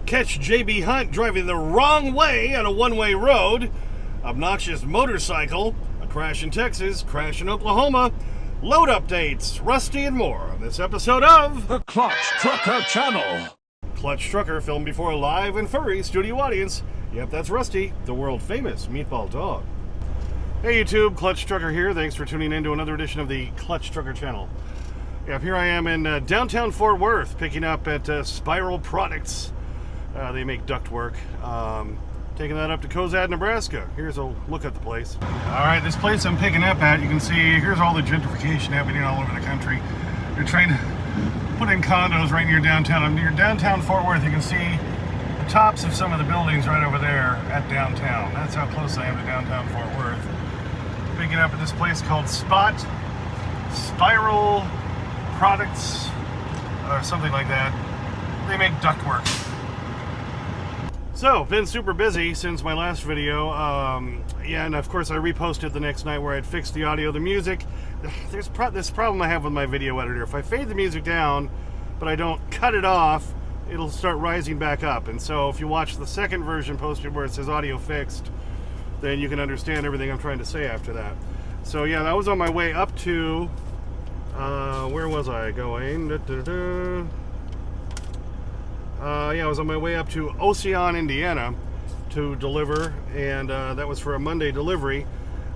Catch JB Hunt driving the wrong way on a one-way road. Obnoxious motorcycle. A crash in Texas. Crash in Oklahoma. Load updates. Rusty and more on this episode of The Clutch Trucker Channel. Clutch Trucker filmed before a live and furry studio audience. Yep, that's Rusty, the world-famous Meatball dog. Hey YouTube, Clutch Trucker here. Thanks for tuning in to another edition of the Clutch Trucker Channel. Yep, here I am in downtown Fort Worth, picking up at Spiral Products. They make ductwork. Taking that up to Cozad, Nebraska. Here's a look at the place. Alright, this place I'm picking up at, you can see, here's all the gentrification happening all over the country. They're trying to put in condos right near downtown. I'm near downtown Fort Worth. You can see the tops of some of the buildings right over there at downtown. That's how close I am to downtown Fort Worth. Picking up at this place called Spiral Products, or something like that. They make ductwork. So, been super busy since my last video. Yeah, and of course I reposted the next night where I'd fixed the audio, the music. There's this problem I have with my video editor. If I fade the music down, but I don't cut it off, it'll start rising back up. And so if you watch the second version posted where it says audio fixed, then you can understand everything I'm trying to say after that. So yeah, that was on my way up to, where was I going? Yeah, I was on my way up to Ocean, Indiana to deliver, and that was for a Monday delivery.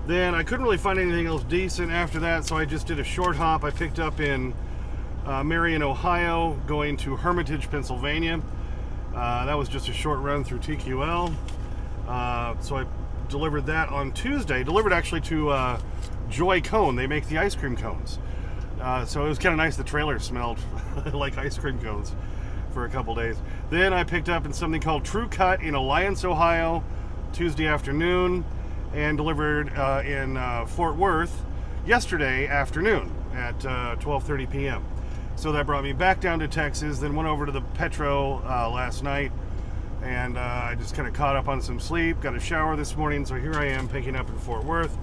Then I couldn't really find anything else decent after that, so I just did a short hop. I picked up in Marion, Ohio, going to Hermitage, Pennsylvania. That was just a short run through TQL. So I delivered that on Tuesday. Delivered actually to Joy Cone. They make the ice cream cones. So it was kind of nice. The trailer smelled like ice cream cones for a couple days. Then I picked up in something called True Cut in Alliance, Ohio, Tuesday afternoon, and delivered in Fort Worth yesterday afternoon at 12:30 p.m. So that brought me back down to Texas, then went over to the Petro last night, and I just kind of caught up on some sleep, got a shower this morning, so here I am picking up in Fort Worth,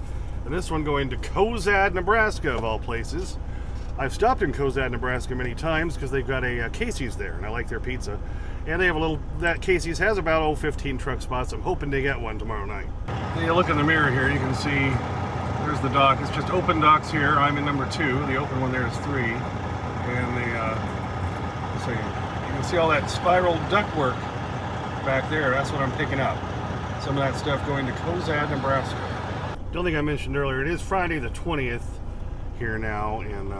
and this one going to Cozad, Nebraska, of all places. I've stopped in Cozad, Nebraska many times because they've got a Casey's there, and I like their pizza. And they have a little, that Casey's has about 15 truck spots. I'm hoping to get one tomorrow night. When you look in the mirror here, you can see there's the dock. It's just open docks here. I'm in number 2. The open one there is 3. And so you can see all that spiral ductwork back there. That's what I'm picking up. Some of that stuff going to Cozad, Nebraska. Don't think I mentioned earlier, it is Friday the 20th here now in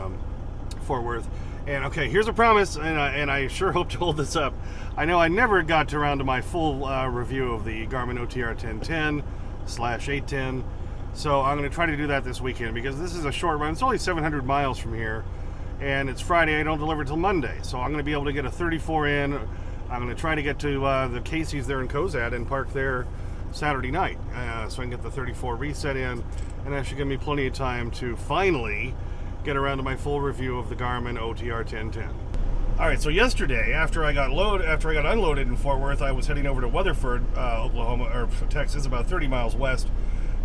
Fort Worth. And okay, here's a promise, and I sure hope to hold this up. I know I never got around to my full review of the Garmin OTR 1010/810, so I'm going to try to do that this weekend because this is a short run. It's only 700 miles from here, and it's Friday. I don't deliver till Monday, so I'm going to be able to get a 34 in. I'm going to try to get to the Casey's there in Cozad and park there Saturday night, so I can get the 34 reset in, and that should give me plenty of time to finally get around to my full review of the Garmin OTR 1010. Alright, so yesterday, after I got unloaded in Fort Worth, I was heading over to Weatherford, Oklahoma, or Texas, about 30 miles west,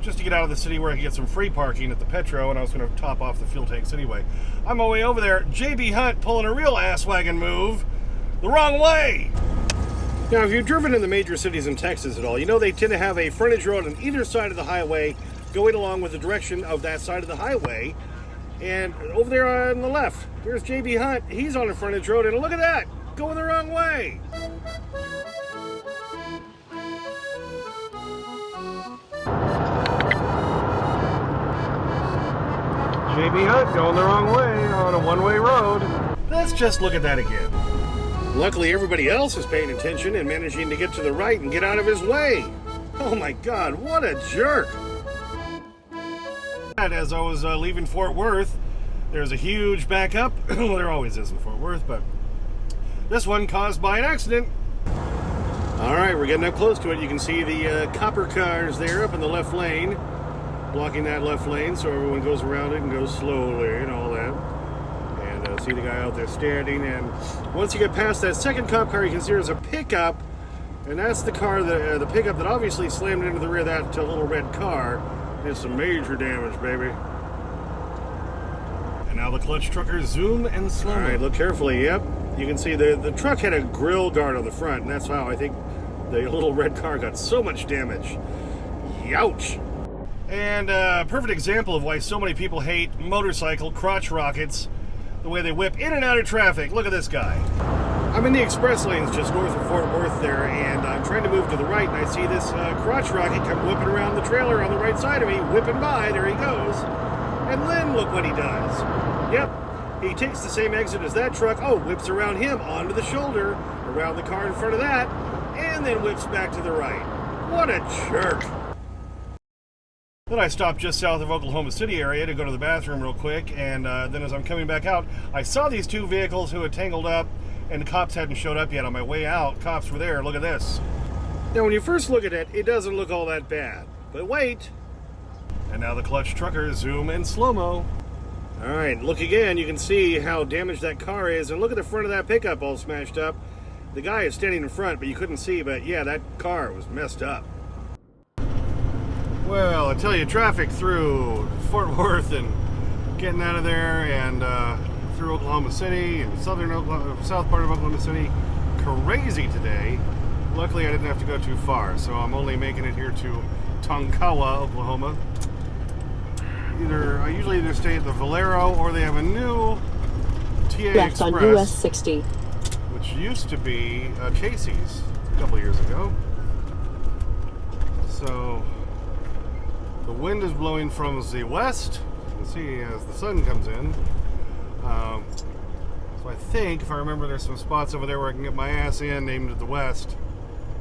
just to get out of the city where I could get some free parking at the Petro, and I was going to top off the fuel tanks anyway. On my way over there, JB Hunt pulling a real ass-wagon move the wrong way! Now, if you've driven in the major cities in Texas at all, you know they tend to have a frontage road on either side of the highway going along with the direction of that side of the highway. And over there on the left, there's JB Hunt. He's on a frontage road, and look at that, going the wrong way. JB Hunt going the wrong way on a one-way road. Let's just look at that again. Luckily, everybody else is paying attention and managing to get to the right and get out of his way. Oh my God, what a jerk. As I was leaving Fort Worth, there's a huge backup. Well, there always is in Fort Worth, but this one caused by an accident. All right, we're getting up close to it. You can see the copper cars there up in the left lane, blocking that left lane so everyone goes around it and goes slowly and all that. And see the guy out there standing. And once you get past that second cop car, you can see there's a pickup, and that's the car, the pickup that obviously slammed into the rear of that little red car. Did some major damage, baby. And now the clutch truckers zoom and slow. All right, look carefully. Yep, You can see the truck had a grill guard on the front, and that's how I think the little red car got so much damage. Youch! And a perfect example of why so many people hate motorcycle crotch rockets, the way they whip in and out of traffic. Look at this guy. I'm in the express lanes just north of Fort Worth there, and I'm trying to move to the right, and I see this crotch rocket come whipping around the trailer on the right side of me, whipping by. There he goes. And then look what he does. Yep, he takes the same exit as that truck, whips around him onto the shoulder, around the car in front of that, and then whips back to the right. What a jerk. Then I stopped just south of Oklahoma City area to go to the bathroom real quick, and then as I'm coming back out, I saw these two vehicles who had tangled up, and the cops hadn't showed up yet. On my way out, cops were there. Look at this. Now, when you first look at it, it doesn't look all that bad. But wait. And now the clutch truckers zoom in slow-mo. All right, look again. You can see how damaged that car is, and look at the front of that pickup all smashed up. The guy is standing in front, but you couldn't see, but yeah, that car was messed up. Well, I tell you, traffic through Fort Worth and getting out of there and through Oklahoma City and south part of Oklahoma City, crazy today. Luckily, I didn't have to go too far, so I'm only making it here to Tonkawa, Oklahoma. I usually either stay at the Valero or they have a new TA left Express on US 60, which used to be Casey's a couple years ago. So the wind is blowing from the west. You can see as the sun comes in. So I think, if I remember, there's some spots over there where I can get my ass in aimed at the west,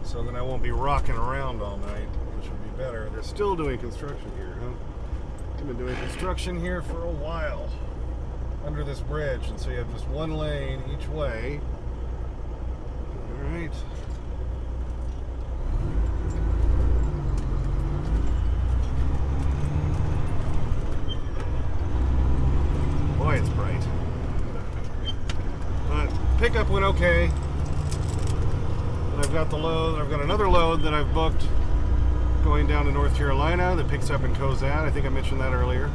so then I won't be rocking around all night, which would be better. They're still doing construction here, huh? They've been doing construction here for a while under this bridge, and so you have just one lane each way. All right. Boy, it's bright. But pickup went okay. But I've got the load. I've got another load that I've booked going down to North Carolina that picks up in Cozad. I think I mentioned that earlier.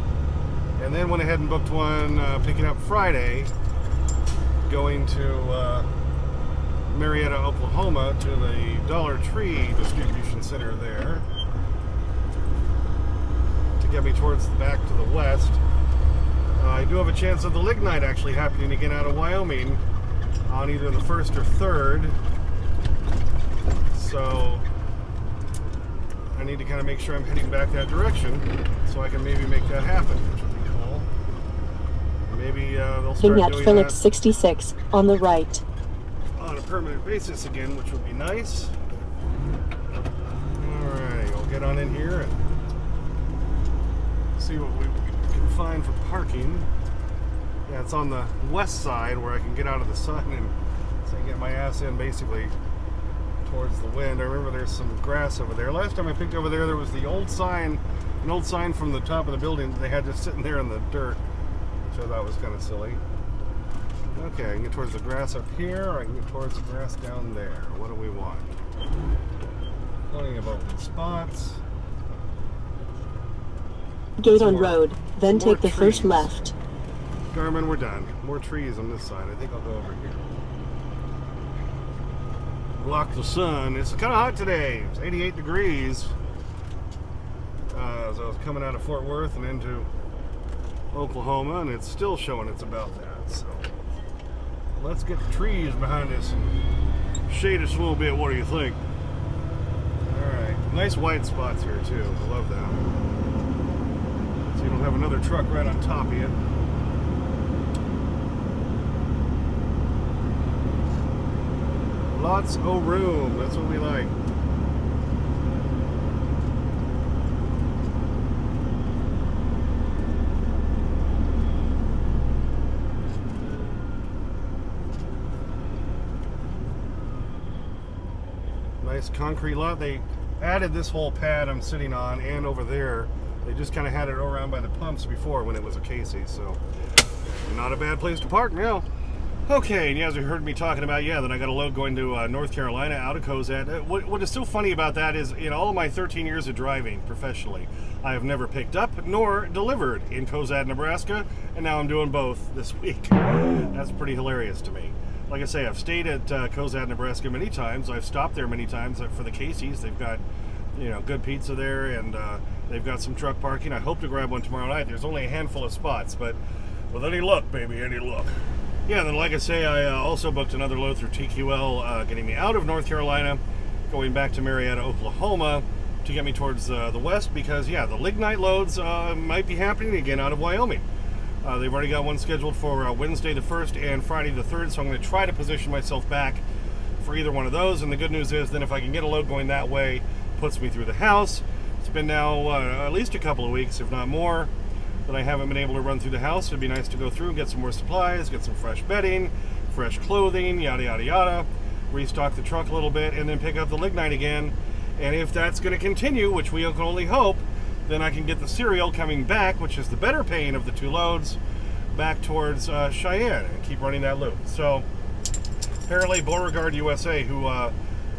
And then went ahead and booked one picking up Friday, going to Marietta, Oklahoma, to the Dollar Tree distribution center there to get me towards the back to the west. I do have a chance of the lignite actually happening again out of Wyoming on either the 1st or 3rd. So I need to kind of make sure I'm heading back that direction so I can maybe make that happen, which would be cool. Maybe they'll start Vignette doing Phillips that 66 on the right. on a permanent basis again, which would be nice. Alright, I'll get on in here and see what we can find for parking. Yeah, it's on the west side where I can get out of the sun and so I can get my ass in basically towards the wind. I remember there's some grass over there. Last time I picked over there, there was the old sign, an old sign from the top of the building that they had just sitting there in the dirt, which I thought was kind of silly. Okay, I can get towards the grass up here, or I can get towards the grass down there. What do we want? Plenty of open spots. Gate Some on more- road, then more take the first trees. left. Garmin, we're done. More trees on this side. I think I'll go over here. Block the sun. It's kind of hot today. It's 88 degrees. As I was coming out of Fort Worth and into Oklahoma, and it's still showing it's about that. So let's get the trees behind us and shade us a little bit. What do you think? All right. Nice white spots here, too. I love that. So you don't have another truck right on top of you. Lots of room. That's what we like. Nice concrete lot. They added this whole pad I'm sitting on and over there. They just kind of had it around by the pumps before when it was a Casey's, so not a bad place to park now. Okay, and yeah, as you heard me talking about, yeah, then I got a load going to North Carolina out of Cozad. What is so funny about that is, in all of my 13 years of driving professionally, I have never picked up nor delivered in Cozad, Nebraska, and now I'm doing both this week. That's pretty hilarious to me. like I say, I've stayed at Cozad, Nebraska many times. I've stopped there many times for the Casey's. They've got, good pizza there, and they've got some truck parking. I hope to grab one tomorrow night. There's only a handful of spots, but with any luck, baby, any luck. Yeah, then like I say, I also booked another load through TQL, getting me out of North Carolina, going back to Marietta, Oklahoma, to get me towards the west, because, yeah, the lignite loads might be happening again out of Wyoming. They've already got one scheduled for Wednesday the 1st and Friday the 3rd, so I'm going to try to position myself back for either one of those. And the good news is then if I can get a load going that way, puts me through the house. It's been now at least a couple of weeks, if not more, that I haven't been able to run through the house. It'd be nice to go through and get some more supplies, get some fresh bedding, fresh clothing, yada, yada, yada, restock the truck a little bit, and then pick up the lignite again. And if that's going to continue, which we can only hope, then I can get the serial coming back, which is the better paying of the two loads, back towards Cheyenne and keep running that loop. So apparently Beauregard USA, who I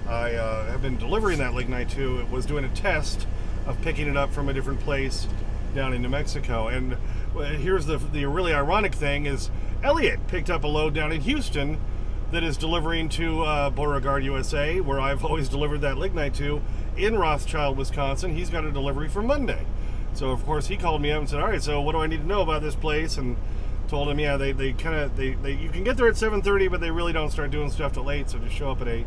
have been delivering that lignite to, was doing a test of picking it up from a different place down in New Mexico. And here's the really ironic thing is Elliot picked up a load down in Houston that is delivering to Beauregard USA, where I've always delivered that lignite to, in Rothschild, Wisconsin. He's got a delivery for Monday. So of course he called me up and said, all right, so what do I need to know about this place? And told him, yeah, they you can get there at 7:30, but they really don't start doing stuff till 8, so just show up at 8.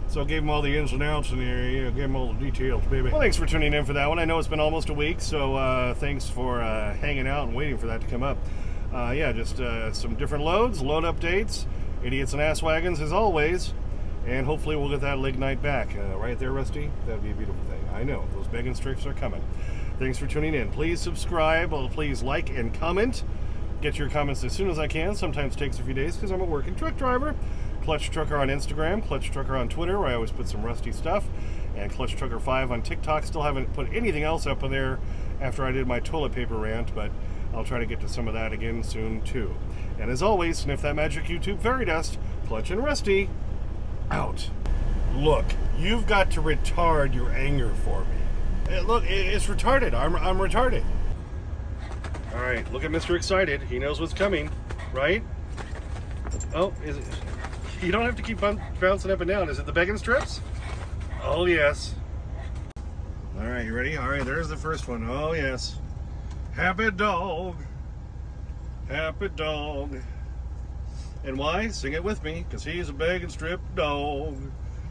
So I gave him all the ins and outs and gave him all the details, baby. Well, thanks for tuning in for that one. I know it's been almost a week, so thanks for hanging out and waiting for that to come up. Yeah, just some different loads, load updates, idiots and ass wagons as always, and hopefully we'll get that lignite back. Right there, Rusty? That'd be a beautiful thing. I know, those begging strips are coming. Thanks for tuning in. Please subscribe, please like and comment. Get your comments as soon as I can. Sometimes takes a few days because I'm a working truck driver. Clutch Trucker on Instagram, Clutch Trucker on Twitter, where I always put some Rusty stuff, and Clutch Trucker 5 on TikTok. Still haven't put anything else up on there after I did my toilet paper rant, but I'll try to get to some of that again soon too. And as always, sniff that magic YouTube fairy dust. Clutch and Rusty, out. Look, you've got to retard your anger for me. Look, it's retarded. I'm retarded. All right, look at Mr. Excited. He knows what's coming, right? Oh, is it? You don't have to keep bouncing up and down. Is it the begging strips? Oh, yes. All right, you ready? All right, there's the first one. Oh, yes. Happy dog. Happy dog. And why? Sing it with me, because he's a begging strip dog.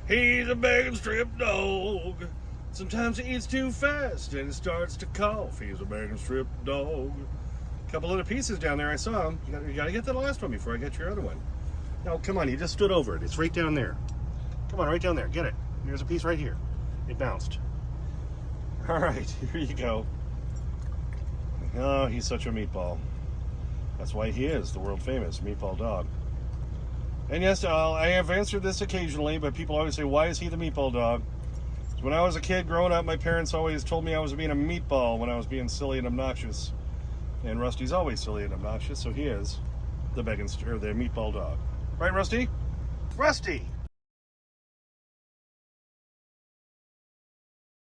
He's a begging strip dog. Sometimes he eats too fast and starts to cough. He's a begging strip dog. A couple of the pieces down there, I saw them. You got to get the last one before I get your other one. No, come on, you just stood over it. It's right down there. Come on, right down there. Get it. There's a piece right here. It bounced. All right, here you go. Oh, he's such a meatball. That's why he is the world famous meatball dog. And yes, I have answered this occasionally, but people always say, why is he the meatball dog? When I was a kid growing up, my parents always told me I was being a meatball when I was being silly and obnoxious. And Rusty's always silly and obnoxious, so he is the meatball dog. Right, Rusty? Rusty!